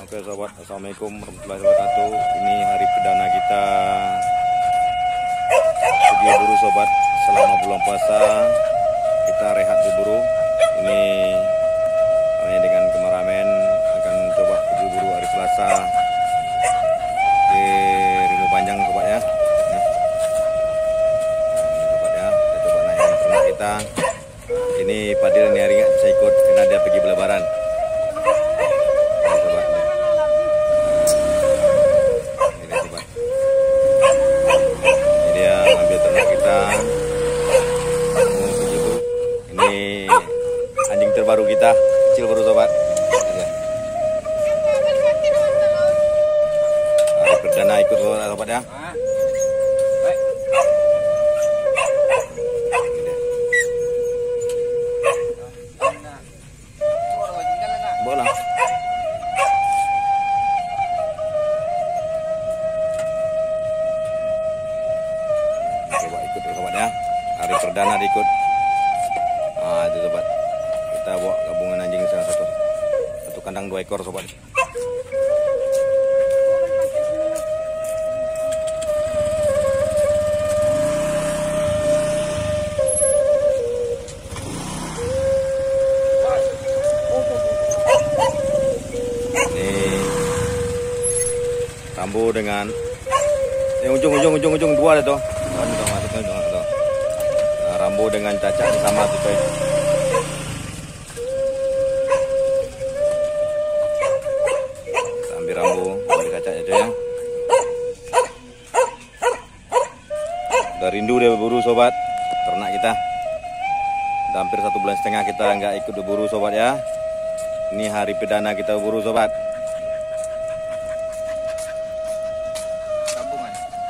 Oke sobat, assalamualaikum warahmatullahi wabarakatuh. Ini hari perdana kita pergi buru sobat. Selama bulan puasa kita rehat berburu. Ini hanya dengan kameramen akan coba pergi buru hari Selasa di Rimau Panjang sobat ya. Ini sobat ya, kita coba naik ternak kita. Ini Padil ini hari saya ikut karena dia pergi belebaran. Baru kita kecil baru sobat ya. Hari perdana ikut sobat ya. Bola coba ikut sobat ya, hari perdana diikut. Itu sobat, kita bawa gabungan anjing salah satu kandang 2 ekor sobat. Ini Rambo dengan ujung dua ada tuh. Nah, Rambo dengan Caca sama tuh. Rambo dari Caca aja ya. Udah rindu dia berburu sobat, ternak kita. Udah hampir 1,5 bulan kita nggak ikut berburu sobat ya. Ini hari perdana kita berburu sobat.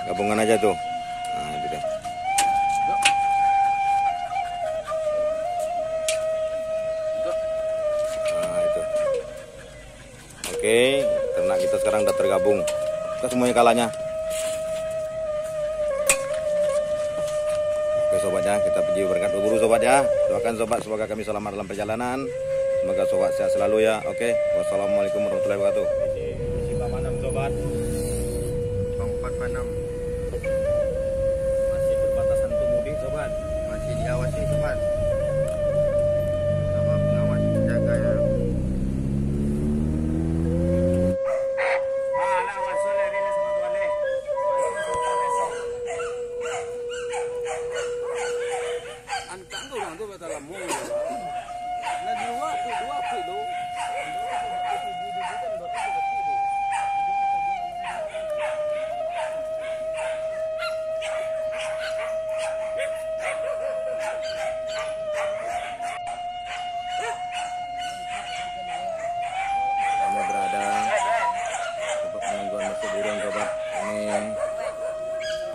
Gabungan aja tuh. Nah itu deh. Nah itu. Oke. Ternak kita sekarang udah tergabung. Kita semuanya kalahnya. Oke sobat ya, kita pergi berangkat berburu sobat ya. Doakan sobat semoga kami selamat dalam perjalanan. Semoga sobat sehat selalu ya. Oke, wassalamualaikum warahmatullahi wabarakatuh. Isi Pak Manam sobat. Bang 4 masih berbatasan untuk mudik sobat. Masih diawasi sobat. Sama pengawas jaga ya.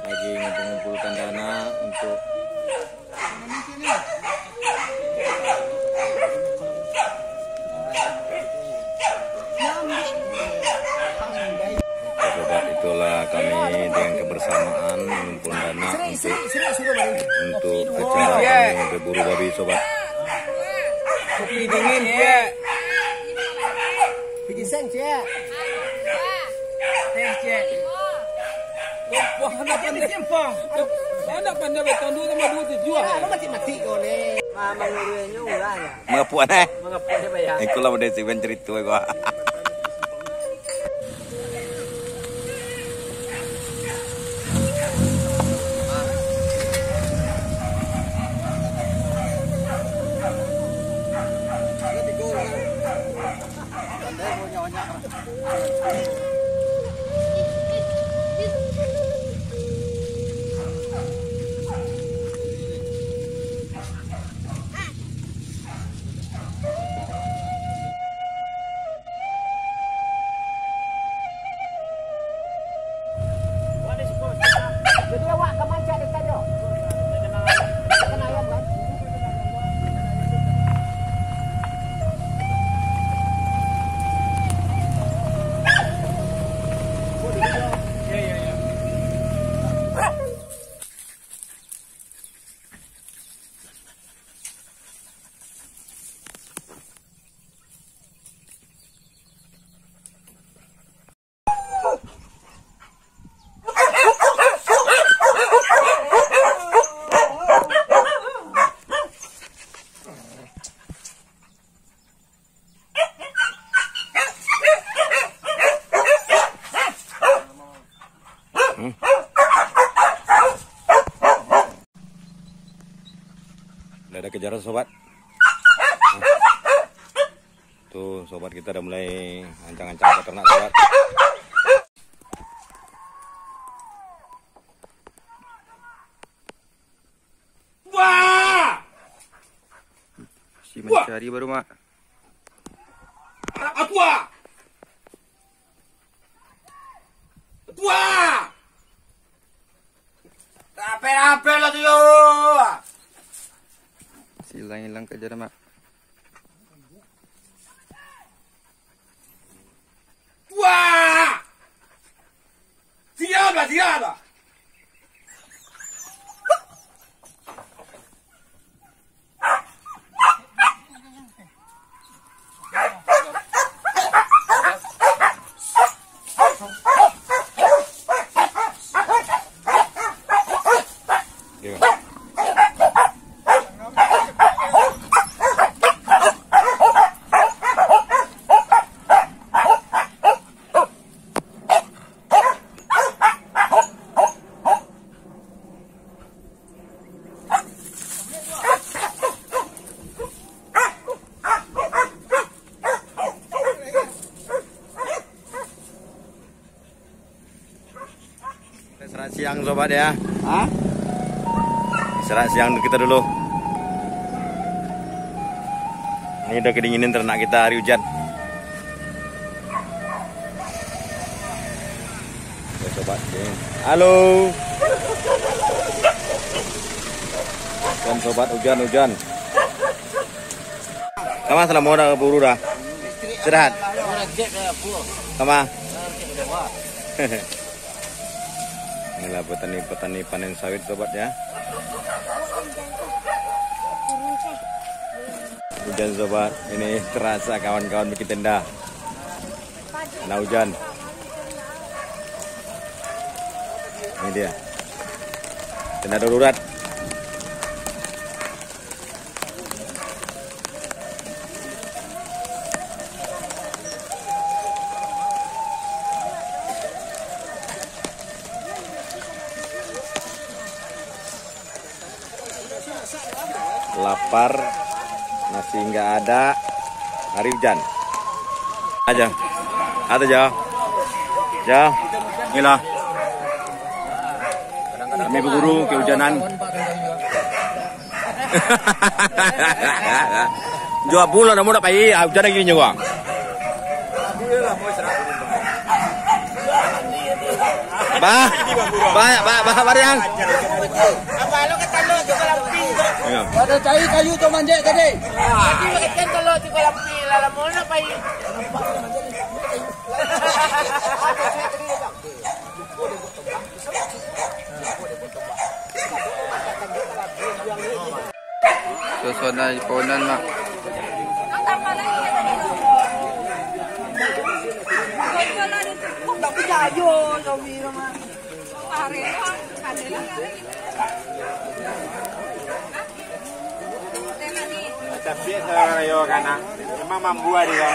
Lagi mengumpulkan dana untuk sobat, itulah kami dengan kebersamaan mengumpul dana untuk acara kami berburu babi sobat. Kopi dingin ya. Bikin sen ya. Teh ya. Wah, kenapa nih simpang? Ada pandai betul dulu sama dulu dijual. Lo mati kau nih. Mama ngurunya ulah ya. Mengapuan eh? Mengapuan ya bayar. Aku lah udah sih cerita gua. Jadi awak kemanca dekat dia. Kena ayam kan? dikejar sobat. Tuh sobat, kita udah mulai ancang-ancang peternak sobat. Wah! Si mencari baru mak. Atua! Atua! Rape-rape lah tuh yo! Hilang kejar mak. Wah! Siap lah. Istirahat siang sobat ya. Hah? Istirahat siang kita dulu. Ini udah kedinginan ternak kita hari hujan. Ya sobat. Halo. Dan sobat, hujan. Kama selama udah buru dah. Istirahat. Kama. Inilah petani panen sawit sobat ya. Hujan sobat, ini terasa kawan-kawan bikin tenda. Karena hujan. Ini dia. Tenda darurat. Lapar, nasi nggak ada, hari hujan aja, ada jauh, inilah kami berburu kehujanan. Jual pula, namun tak payah, hujan lagi juga. Bah, Mariang. Apa lo kata lo tu kalapi? Ya. Ada cari kayu tu manjat tadi. Jadi makan kalau tu kalapi lalam mana pai. Suasana ponan mak. Tak percaya kami ramai. Tapi saya karena memang mampu dia.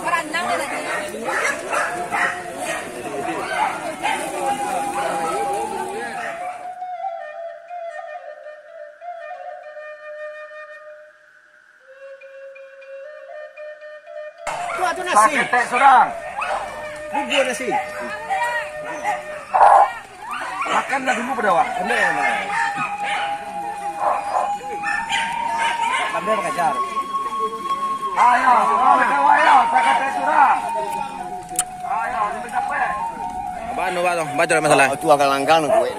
Berenang dia tadi. Tu nasi. Pakai seorang. Bubur nasi. Makanlah dulu berdua. Benar. Pandai mengajar. Ayo, saya kata seorang. Ayo, lebih capek. Apaan nu bang? Baca masalah. Tu agak langgang kue.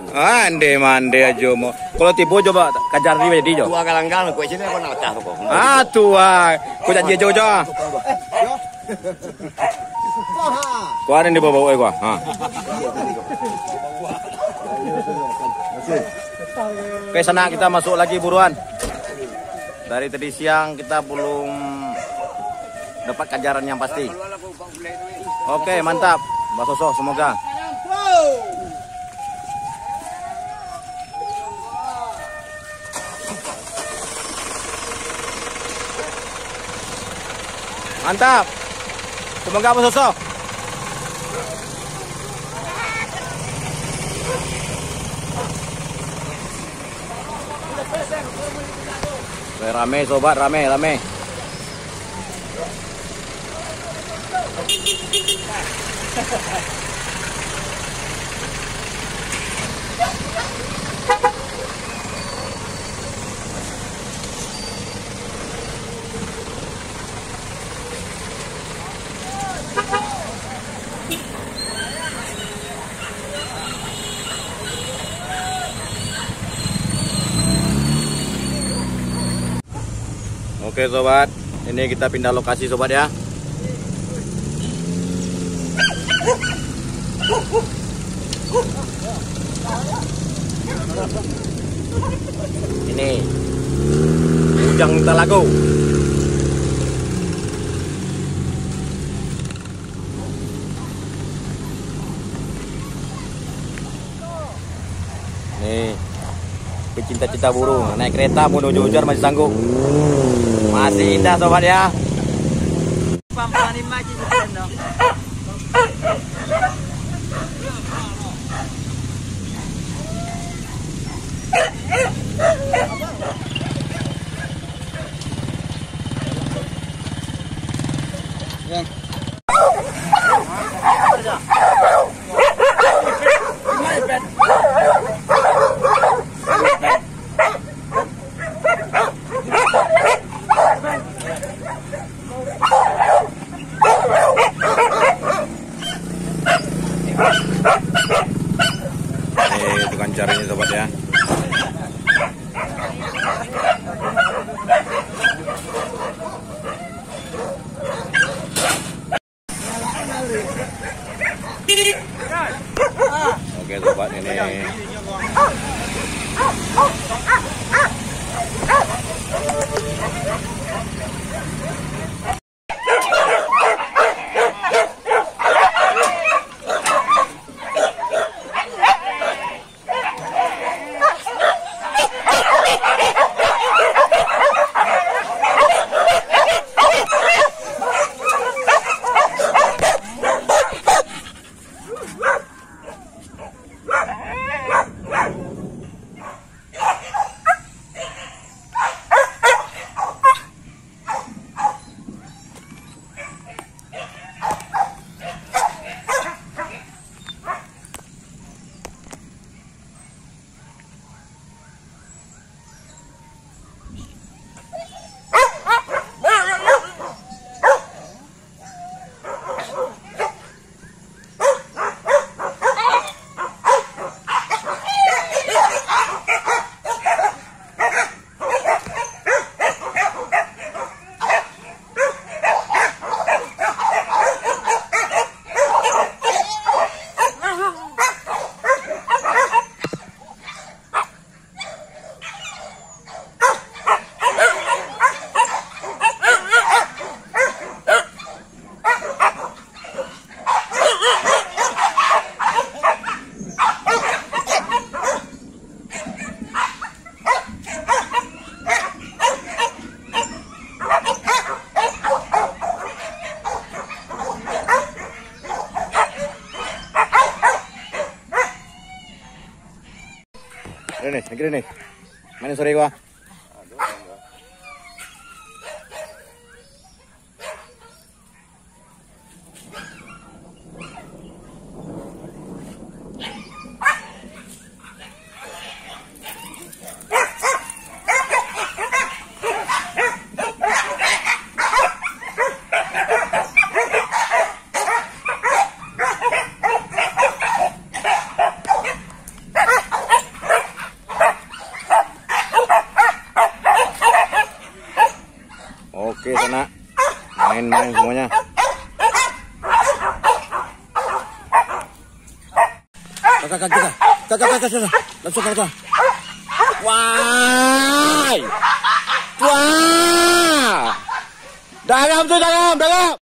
Mande aja mau. Kalau tipu coba kajar di jo. Tu agak langgang kue sini aku nak tahu kok. Tua, kau janji jo. Kau ada di bawah gua. Oke, sana kita masuk lagi buruan. Dari tadi siang kita belum dapat kajaran yang pasti. Oke, mantap. Mbak Soso, semoga. Mantap. Semoga Mbak Soso. Rame sobat, rame. Oke sobat, ini kita pindah lokasi sobat ya. Ini Ujang Talago. Nih, pecinta-cinta burung naik kereta menuju Ujar masih sanggup. Masih indah sobat ya. Tukang carinya sobat ya. Oke sobat, ini Ini nih. Mana sore gua? Oke sana main-main semuanya. Kakak, langsung kakak. Wah, dagam tuh dagam.